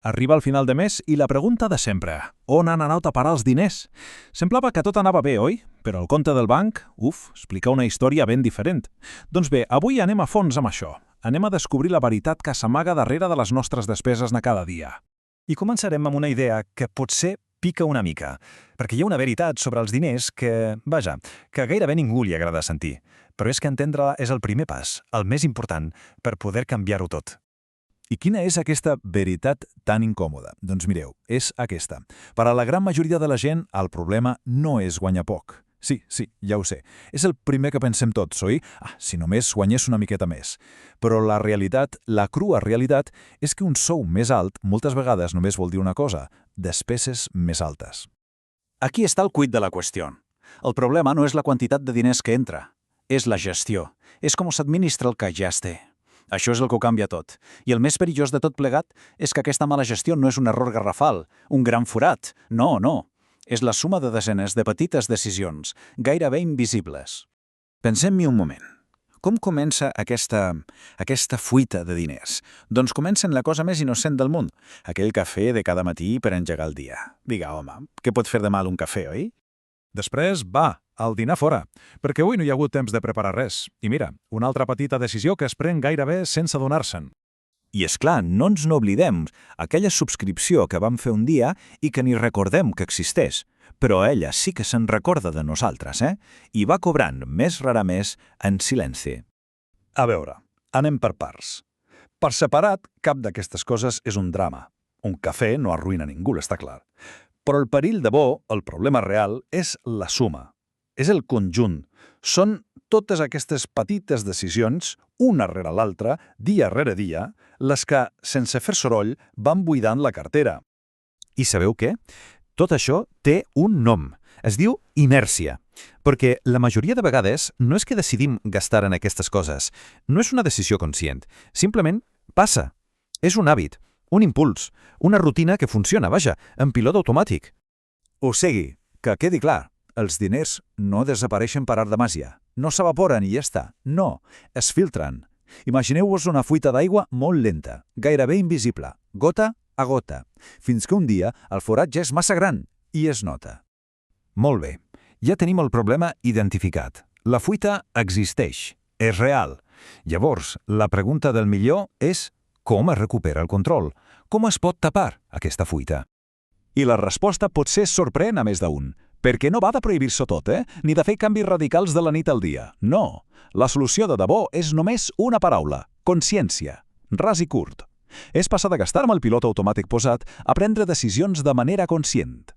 Arriba al final de mes i la pregunta de sempre: on han anat a parar els diners? Semblava que tot anava bé, oi? Però el compte del banc, explica una història ben diferent. Doncs bé, avui anem a fons amb això. Anem a descobrir la veritat que s'amaga darrere de les nostres despeses de cada dia. I començarem amb una idea que potser pica una mica, perquè hi ha una veritat sobre els diners que gairebé ningú li agrada sentir. Però és que entendre-la és el primer pas, el més important, per poder canviar-ho tot. I quina és aquesta veritat tan incòmoda? Doncs mireu, és aquesta. Per a la gran majoria de la gent, el problema no és guanyar poc. Sí, ja ho sé. És el primer que pensem tots, oi? Si només guanyés una miqueta més. Però la realitat, la crua realitat, és que un sou més alt moltes vegades només vol dir una cosa: despeses més altes. Aquí està el quid de la qüestió. El problema no és la quantitat de diners que entra, és la gestió. És com s'administra el que ja es té. Això és el que ho canvia tot. I el més perillós de tot plegat és que aquesta mala gestió no és un error garrafal, un gran forat. No. És la suma de desenes de petites decisions, gairebé invisibles. Pensem-hi un moment. Com comença aquesta fuita de diners? Doncs comença en la cosa més innocent del món, aquell cafè de cada matí per engegar el dia. Diga, home, què pot fer de mal un cafè, oi? Després, al dinar fora, perquè avui no hi ha hagut temps de preparar res. I mira, una altra petita decisió que es pren gairebé sense adonar-se'n. I és clar, no ens n'oblidem, aquella subscripció que vam fer un dia i que ni recordem que existeix. Però ella sí que se'n recorda de nosaltres, I va cobrant més rarament en silenci. A veure, anem per parts. Per separat, cap d'aquestes coses és un drama. Un cafè no arruïna ningú, està clar. Però el perill de bo, el problema real, és la suma. És el conjunt. Són totes aquestes petites decisions, una rere l'altra, dia rere dia, les que, sense fer soroll, van buidant la cartera. I sabeu què? Tot això té un nom. Es diu inèrcia. Perquè la majoria de vegades no és que decidim gastar en aquestes coses. No és una decisió conscient. Simplement passa. És un hàbit, un impuls, una rutina que funciona, en pilot automàtic. O sigui, que quedi clar, els diners no desapareixen per art de màgia. No s'evaporen i ja està. No, es filtren. Imagineu-vos una fuita d'aigua molt lenta, gairebé invisible, gota a gota, fins que un dia el forat ja és massa gran i es nota. Molt bé, ja tenim el problema identificat. La fuita existeix, és real. Llavors, la pregunta del millor és com es recupera el control? Com es pot tapar aquesta fuita? I la resposta potser sorprèn a més d'un, perquè no va de prohibir-se tot, ni de fer canvis radicals de la nit al dia. No, la solució de debò és només una paraula: consciència. Ras i curt. És passar de gastar amb el pilot automàtic posat a prendre decisions de manera conscient.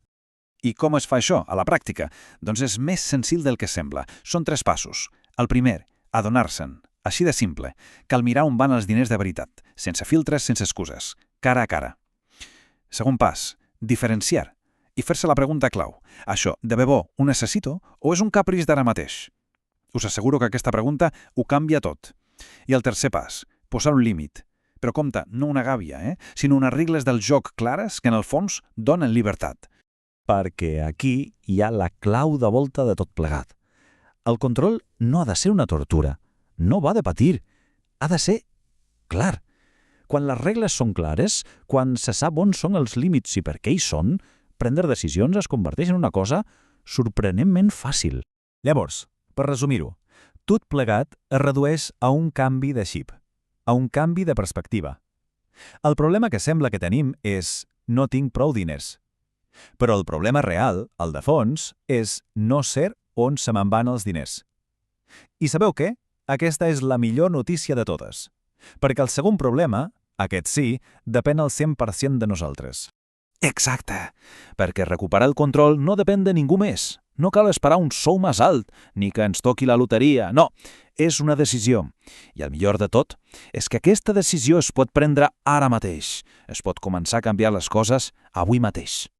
I com es fa això, a la pràctica? Doncs és més senzill del que sembla. Són 3 passos. El primer, adonar-se'n. Així de simple. Cal mirar on van els diners de veritat, sense filtres, sense excuses, cara a cara. Segon pas, diferenciar i fer-se la pregunta clau: això, de debò, ho necessito o és un caprici d'ara mateix? Us asseguro que aquesta pregunta ho canvia tot. I el tercer pas, posar un límit. Però compte, no una gàbia, sinó unes regles del joc clares que en el fons donen llibertat. Perquè aquí hi ha la clau de volta de tot plegat. El control no ha de ser una tortura, no va de patir, ha de ser clar. Quan les regles són clares, quan se sap on són els límits i per què hi són, prendre decisions es converteix en una cosa sorprenentment fàcil. Llavors, per resumir-ho, tot plegat es redueix a un canvi de xip, a un canvi de perspectiva. El problema que sembla que tenim és no tinc prou diners. Però el problema real, el de fons, és no ser on se me'n van els diners. I sabeu què? Aquesta és la millor notícia de totes. Perquè el segon problema, aquest sí, depèn al 100% de nosaltres. Exacte, perquè recuperar el control no depèn de ningú més. No cal esperar un sou més alt, ni que ens toqui la loteria, no. És una decisió. I el millor de tot és que aquesta decisió es pot prendre ara mateix. Es pot començar a canviar les coses avui mateix.